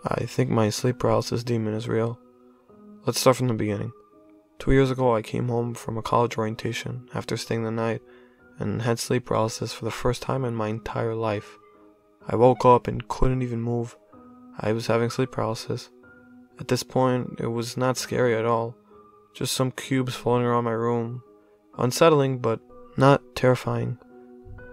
I think my sleep paralysis demon is real. Let's start from the beginning. 2 years ago, I came home from a college orientation after staying the night and had sleep paralysis for the first time in my entire life. I woke up and couldn't even move. I was having sleep paralysis. At this point, it was not scary at all. Just some cubes floating around my room. Unsettling, but not terrifying.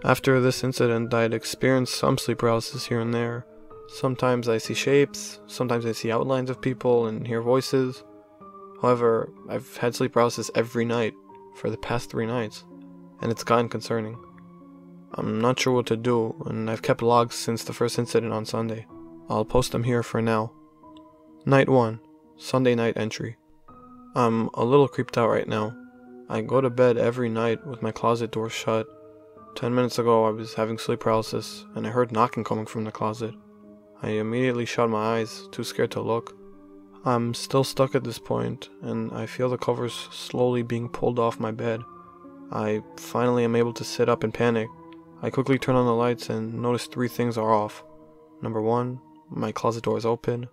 After this incident, I'd experienced some sleep paralysis here and there. Sometimes I see shapes, sometimes I see outlines of people and hear voices. However, I've had sleep paralysis every night for the past 3 nights, and it's gotten concerning. I'm not sure what to do, and I've kept logs since the first incident on Sunday. I'll post them here for now. Night 1, Sunday night entry. I'm a little creeped out right now. I go to bed every night with my closet door shut. 10 minutes ago I was having sleep paralysis, and I heard knocking coming from the closet. I immediately shut my eyes, too scared to look. I'm still stuck at this point, and I feel the covers slowly being pulled off my bed. I finally am able to sit up and panic. I quickly turn on the lights and notice 3 things are off. Number 1, my closet door is open.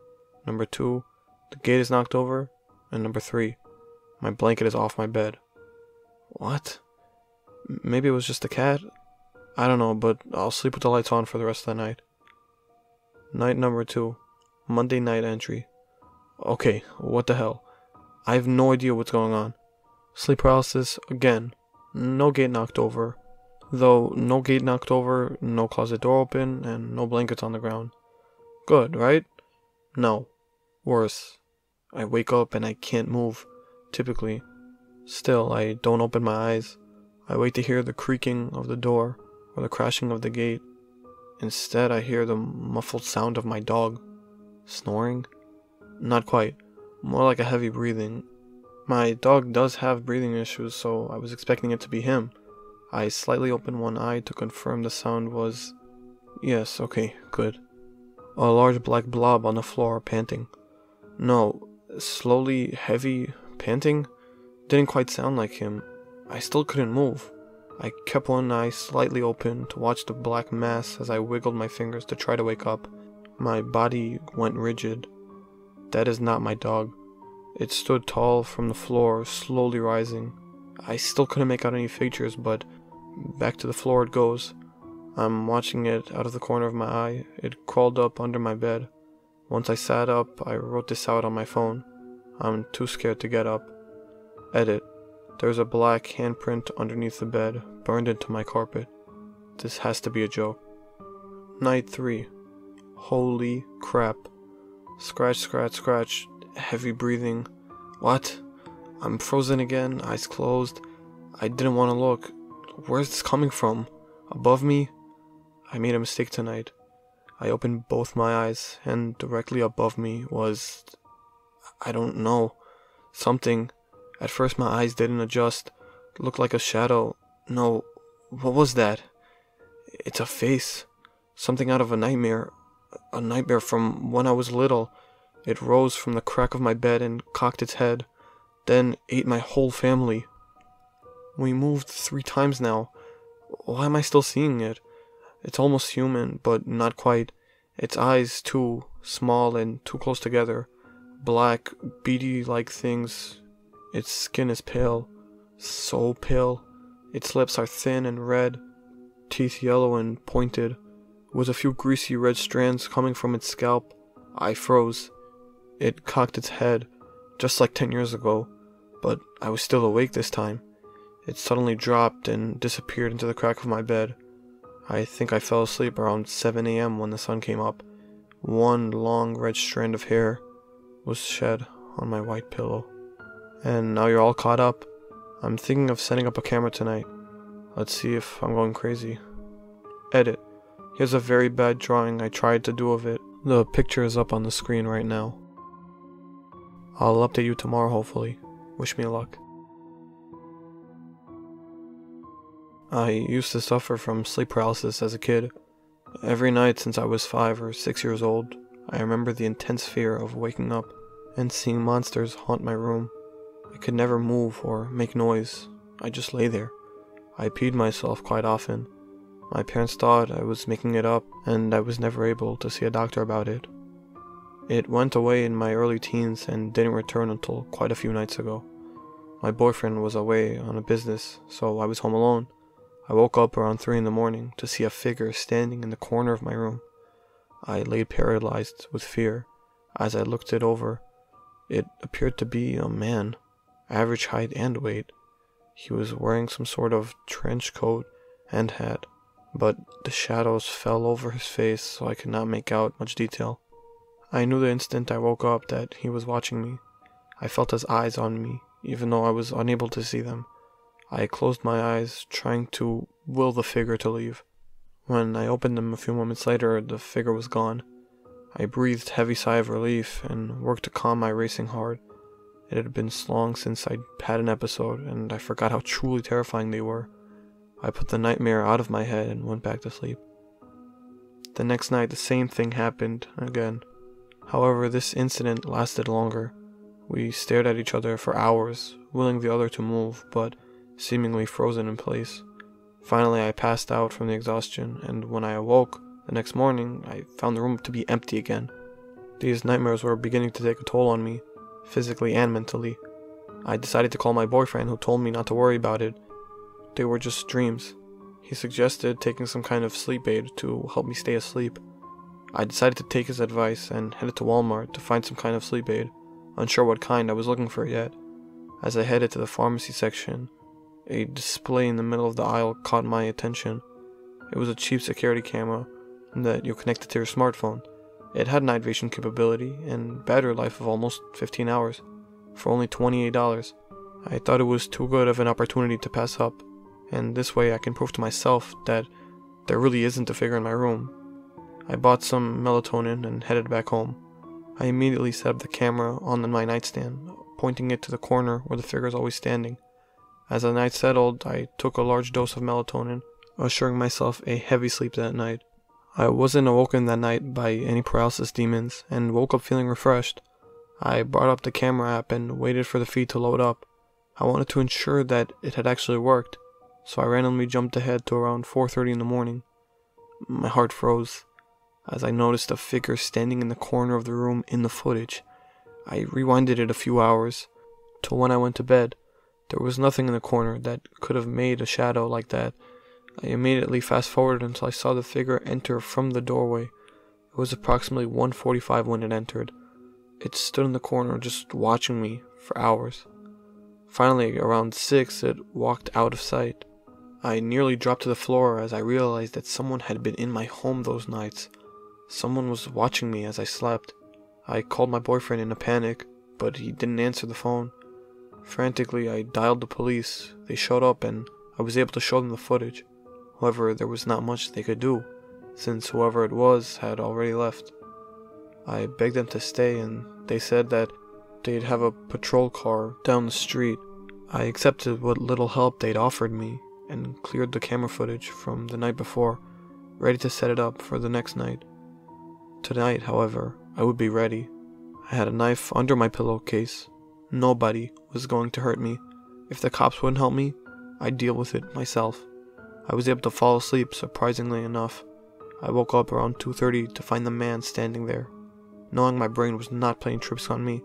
Number 2, the gate is knocked over. And number 3, my blanket is off my bed. What? Maybe it was just a cat? I don't know, but I'll sleep with the lights on for the rest of the night. Night number 2, Monday night entry. Okay, what the hell? I have no idea what's going on. Sleep paralysis again. No gate knocked over. Though no gate knocked over, no closet door open, and no blankets on the ground. Good, right? No. Worse. I wake up and I can't move, typically. Still, I don't open my eyes. I wait to hear the creaking of the door or the crashing of the gate. Instead, I hear the muffled sound of my dog. Snoring? Not quite. More like a heavy breathing. My dog does have breathing issues, so I was expecting it to be him. I slightly opened one eye to confirm the sound was... Yes, okay, good. A large black blob on the floor, panting. No, slowly, heavy, panting? Didn't quite sound like him. I still couldn't move. I kept one eye slightly open to watch the black mass as I wiggled my fingers to try to wake up. My body went rigid. That is not my dog. It stood tall from the floor, slowly rising. I still couldn't make out any features, but back to the floor it goes. I'm watching it out of the corner of my eye. It crawled up under my bed. Once I sat up, I wrote this out on my phone. I'm too scared to get up. Edit. There's a black handprint underneath the bed, burned into my carpet. This has to be a joke. Night 3. Holy crap. Scratch, scratch, scratch. Heavy breathing. What? I'm frozen again, eyes closed. I didn't want to look. Where's this coming from? Above me? I made a mistake tonight. I opened both my eyes, and directly above me was... I don't know. Something. At first my eyes didn't adjust. It looked like a shadow. No, what was that? It's a face. Something out of a nightmare. A nightmare from when I was little. It rose from the crack of my bed and cocked its head. Then ate my whole family. We moved 3 times now. Why am I still seeing it? It's almost human, but not quite. Its eyes, too, small and too close together. Black, beady-like things. Its skin is pale. So pale. Its lips are thin and red. Teeth yellow and pointed. With a few greasy red strands coming from its scalp. I froze. It cocked its head, just like 10 years ago. But I was still awake this time. It suddenly dropped and disappeared into the crack of my bed. I think I fell asleep around 7 a.m. when the sun came up. One long red strand of hair was shed on my white pillow. And now you're all caught up. I'm thinking of setting up a camera tonight. Let's see if I'm going crazy. Edit. Here's a very bad drawing I tried to do of it. The picture is up on the screen right now. I'll update you tomorrow, hopefully. Wish me luck. I used to suffer from sleep paralysis as a kid. Every night since I was 5 or 6 years old, I remember the intense fear of waking up and seeing monsters haunt my room. I could never move or make noise. I just lay there. I peed myself quite often. My parents thought I was making it up, and I was never able to see a doctor about it. It went away in my early teens and didn't return until quite a few nights ago. My boyfriend was away on a business, so I was home alone. I woke up around 3 in the morning to see a figure standing in the corner of my room. I lay paralyzed with fear. As I looked it over, it appeared to be a man, average height and weight. He was wearing some sort of trench coat and hat, but the shadows fell over his face, so I could not make out much detail. I knew the instant I woke up that he was watching me. I felt his eyes on me, even though I was unable to see them. I closed my eyes, trying to will the figure to leave. When I opened them a few moments later, the figure was gone. I breathed a heavy sigh of relief and worked to calm my racing heart. It had been so long since I'd had an episode, and I forgot how truly terrifying they were. I put the nightmare out of my head and went back to sleep. The next night, the same thing happened again. However, this incident lasted longer. We stared at each other for hours, willing the other to move, but seemingly frozen in place. Finally, I passed out from the exhaustion, and when I awoke the next morning, I found the room to be empty again. These nightmares were beginning to take a toll on me, physically and mentally. I decided to call my boyfriend, who told me not to worry about it. They were just dreams. He suggested taking some kind of sleep aid to help me stay asleep. I decided to take his advice and headed to Walmart to find some kind of sleep aid, unsure what kind I was looking for yet. As I headed to the pharmacy section, a display in the middle of the aisle caught my attention. It was a cheap security camera that you connected to your smartphone. It had night vision capability and battery life of almost 15 hours for only $28. I thought it was too good of an opportunity to pass up, and this way I can prove to myself that there really isn't a figure in my room. I bought some melatonin and headed back home. I immediately set up the camera on my nightstand, pointing it to the corner where the figure is always standing. As the night settled, I took a large dose of melatonin, assuring myself a heavy sleep that night. I wasn't awoken that night by any paralysis demons and woke up feeling refreshed. I brought up the camera app and waited for the feed to load up. I wanted to ensure that it had actually worked, so I randomly jumped ahead to around 4:30 in the morning. My heart froze as I noticed a figure standing in the corner of the room in the footage. I rewinded it a few hours till when I went to bed. There was nothing in the corner that could have made a shadow like that. I immediately fast-forwarded until I saw the figure enter from the doorway. It was approximately 1:45 when it entered. It stood in the corner just watching me for hours. Finally, around 6, it walked out of sight. I nearly dropped to the floor as I realized that someone had been in my home those nights. Someone was watching me as I slept. I called my boyfriend in a panic, but he didn't answer the phone. Frantically, I dialed the police. They showed up and I was able to show them the footage. However, there was not much they could do, since whoever it was had already left. I begged them to stay, and they said that they'd have a patrol car down the street. I accepted what little help they'd offered me and cleared the camera footage from the night before, ready to set it up for the next night. Tonight, however, I would be ready. I had a knife under my pillowcase. Nobody was going to hurt me. If the cops wouldn't help me, I'd deal with it myself. I was able to fall asleep, surprisingly enough. I woke up around 2:30 to find the man standing there. Knowing my brain was not playing tricks on me,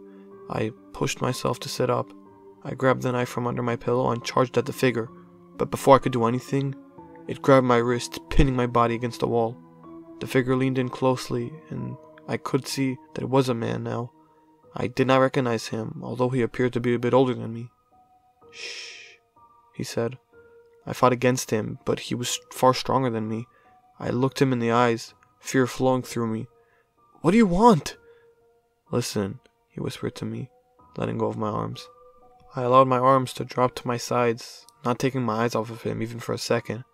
I pushed myself to sit up. I grabbed the knife from under my pillow and charged at the figure, but before I could do anything, it grabbed my wrist, pinning my body against the wall. The figure leaned in closely, and I could see that it was a man now. I did not recognize him, although he appeared to be a bit older than me. "Shh," he said. I fought against him, but he was far stronger than me. I looked him in the eyes, fear flowing through me. "What do you want?" "Listen," he whispered to me, letting go of my arms. I allowed my arms to drop to my sides, not taking my eyes off of him even for a second.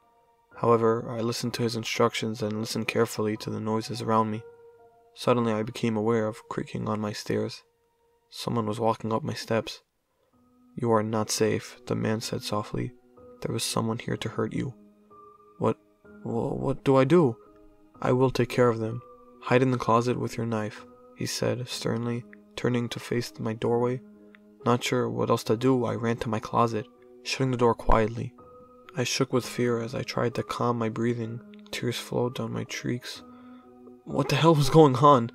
However, I listened to his instructions and listened carefully to the noises around me. Suddenly, I became aware of creaking on my stairs. Someone was walking up my steps. "You are not safe," the man said softly. "There is someone here to hurt you." What do I do?" "I will take care of them. Hide in the closet with your knife," he said sternly, turning to face my doorway. Not sure what else to do, I ran to my closet, shutting the door quietly. I shook with fear as I tried to calm my breathing. Tears flowed down my cheeks. What the hell was going on?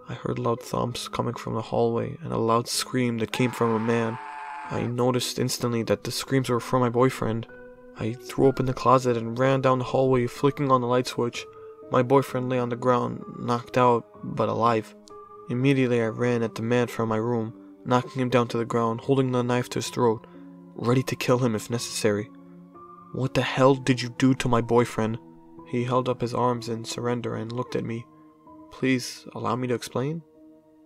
I heard loud thumps coming from the hallway and a loud scream that came from a man. I noticed instantly that the screams were from my boyfriend. I threw open the closet and ran down the hallway, flicking on the light switch. My boyfriend lay on the ground, knocked out, but alive. Immediately I ran at the man from my room, knocking him down to the ground, holding the knife to his throat, ready to kill him if necessary. "What the hell did you do to my boyfriend?" He held up his arms in surrender and looked at me. "Please, allow me to explain?"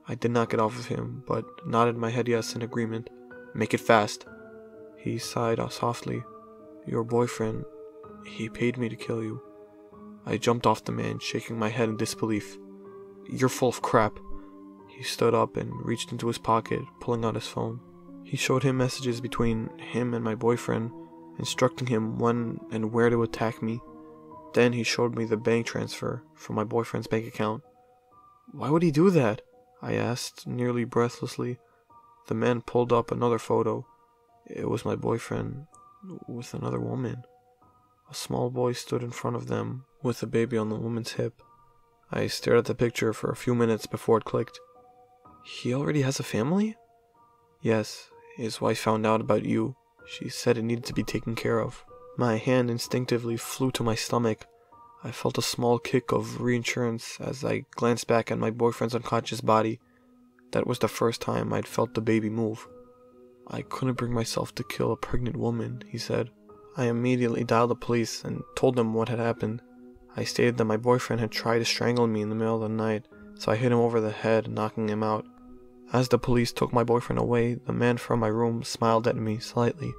I did not get off of him, but nodded my head yes in agreement. "Make it fast." He sighed softly. "Your boyfriend, he paid me to kill you." I jumped off the man, shaking my head in disbelief. "You're full of crap." He stood up and reached into his pocket, pulling out his phone. He showed him messages between him and my boyfriend, instructing him when and where to attack me. Then he showed me the bank transfer from my boyfriend's bank account. "Why would he do that?" I asked, nearly breathlessly. The man pulled up another photo. It was my boyfriend with another woman. A small boy stood in front of them with a baby on the woman's hip. I stared at the picture for a few minutes before it clicked. "He already has a family?" "Yes, his wife found out about you. She said it needed to be taken care of." My hand instinctively flew to my stomach. I felt a small kick of reassurance as I glanced back at my boyfriend's unconscious body. That was the first time I'd felt the baby move. "I couldn't bring myself to kill a pregnant woman," he said. I immediately dialed the police and told them what had happened. I stated that my boyfriend had tried to strangle me in the middle of the night, so I hit him over the head, knocking him out. As the police took my boyfriend away, the man from my room smiled at me slightly.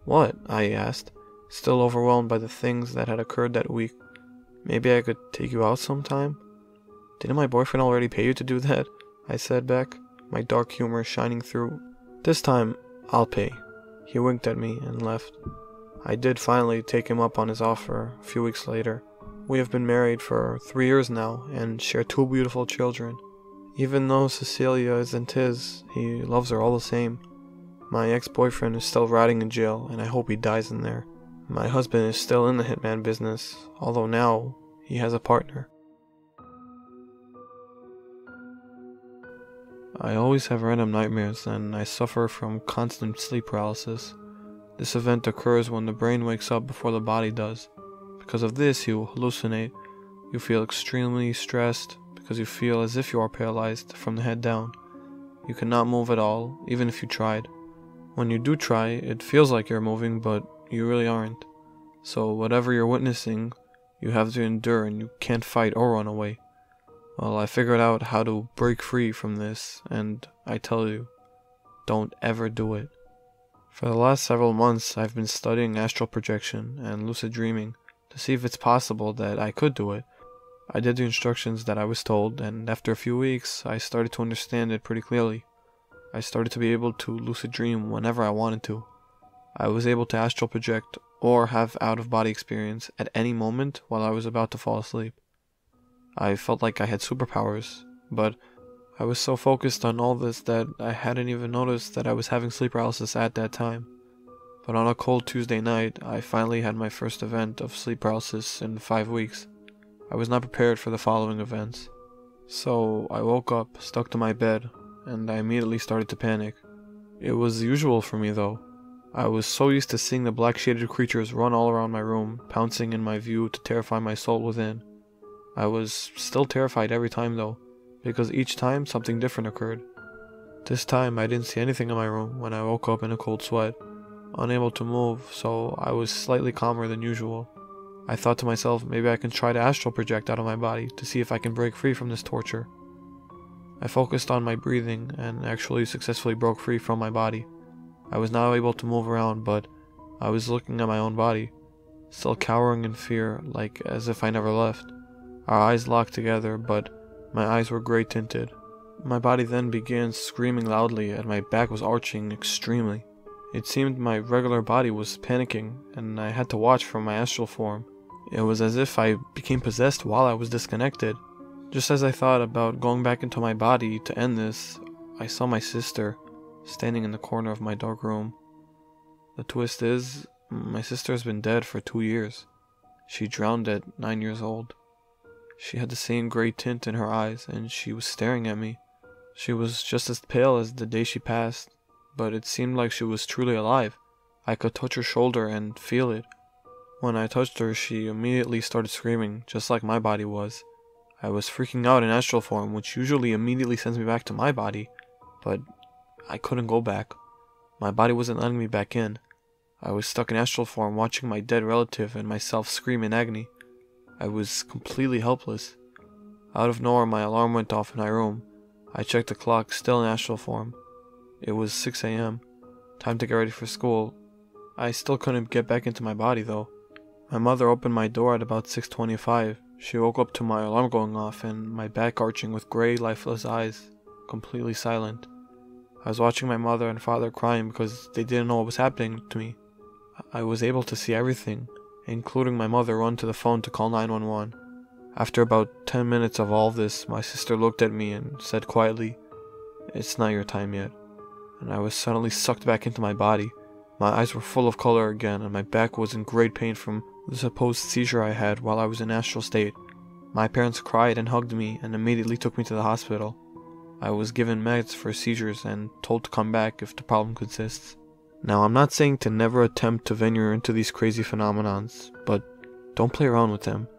"What?" I asked, still overwhelmed by the things that had occurred that week. "Maybe I could take you out sometime?" "Didn't my boyfriend already pay you to do that?" I said back, my dark humor shining through. "This time, I'll pay." He winked at me and left. I did finally take him up on his offer a few weeks later. We have been married for 3 years now and share 2 beautiful children. Even though Cecilia isn't his, he loves her all the same. My ex-boyfriend is still rotting in jail, and I hope he dies in there. My husband is still in the hitman business, although now he has a partner. I always have random nightmares, and I suffer from constant sleep paralysis. This event occurs when the brain wakes up before the body does. Because of this, you hallucinate. You feel extremely stressed because you feel as if you are paralyzed from the head down. You cannot move at all, even if you tried. When you do try, it feels like you're moving, but you really aren't. So whatever you're witnessing, you have to endure and you can't fight or run away. Well, I figured out how to break free from this, and I tell you, don't ever do it. For the last several months, I've been studying astral projection and lucid dreaming to see if it's possible that I could do it. I did the instructions that I was told, and after a few weeks, I started to understand it pretty clearly. I started to be able to lucid dream whenever I wanted to. I was able to astral project or have out-of-body experience at any moment while I was about to fall asleep. I felt like I had superpowers, but I was so focused on all this that I hadn't even noticed that I was having sleep paralysis at that time. But on a cold Tuesday night, I finally had my first event of sleep paralysis in 5 weeks. I was not prepared for the following events. So I woke up, stuck to my bed, and I immediately started to panic. It was usual for me though. I was so used to seeing the black shaded creatures run all around my room, pouncing in my view to terrify my soul within. I was still terrified every time though, because each time something different occurred. This time I didn't see anything in my room when I woke up in a cold sweat, unable to move, so I was slightly calmer than usual. I thought to myself, maybe I can try to astral project out of my body to see if I can break free from this torture. I focused on my breathing and actually successfully broke free from my body. I was now able to move around, but I was looking at my own body, still cowering in fear, like as if I never left. Our eyes locked together, but my eyes were gray tinted. My body then began screaming loudly and my back was arching extremely. It seemed my regular body was panicking and I had to watch from my astral form. It was as if I became possessed while I was disconnected. Just as I thought about going back into my body to end this, I saw my sister standing in the corner of my dark room. The twist is, my sister has been dead for 2 years. She drowned at 9 years old. She had the same gray tint in her eyes, and she was staring at me. She was just as pale as the day she passed, but it seemed like she was truly alive. I could touch her shoulder and feel it. When I touched her, she immediately started screaming, just like my body was. I was freaking out in astral form, which usually immediately sends me back to my body, but I couldn't go back. My body wasn't letting me back in. I was stuck in astral form watching my dead relative and myself scream in agony. I was completely helpless. Out of nowhere, my alarm went off in my room. I checked the clock, still in astral form. It was 6 a.m. Time to get ready for school. I still couldn't get back into my body though. My mother opened my door at about 6:25. She woke up to my alarm going off and my back arching with gray, lifeless eyes, completely silent. I was watching my mother and father crying because they didn't know what was happening to me. I was able to see everything, including my mother run to the phone to call 911. After about 10 minutes of all this, my sister looked at me and said quietly, "It's not your time yet." And I was suddenly sucked back into my body. My eyes were full of color again, and my back was in great pain from the supposed seizure I had while I was in astral state. My parents cried and hugged me and immediately took me to the hospital. I was given meds for seizures and told to come back if the problem persists. Now, I'm not saying to never attempt to venture into these crazy phenomenons, but don't play around with them.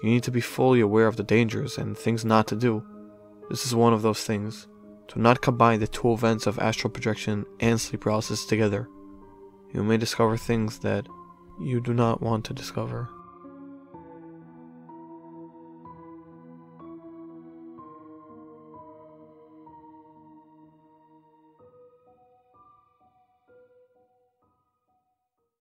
You need to be fully aware of the dangers and things not to do. This is one of those things. Do not combine the two events of astral projection and sleep paralysis together. You may discover things that you do not want to discover.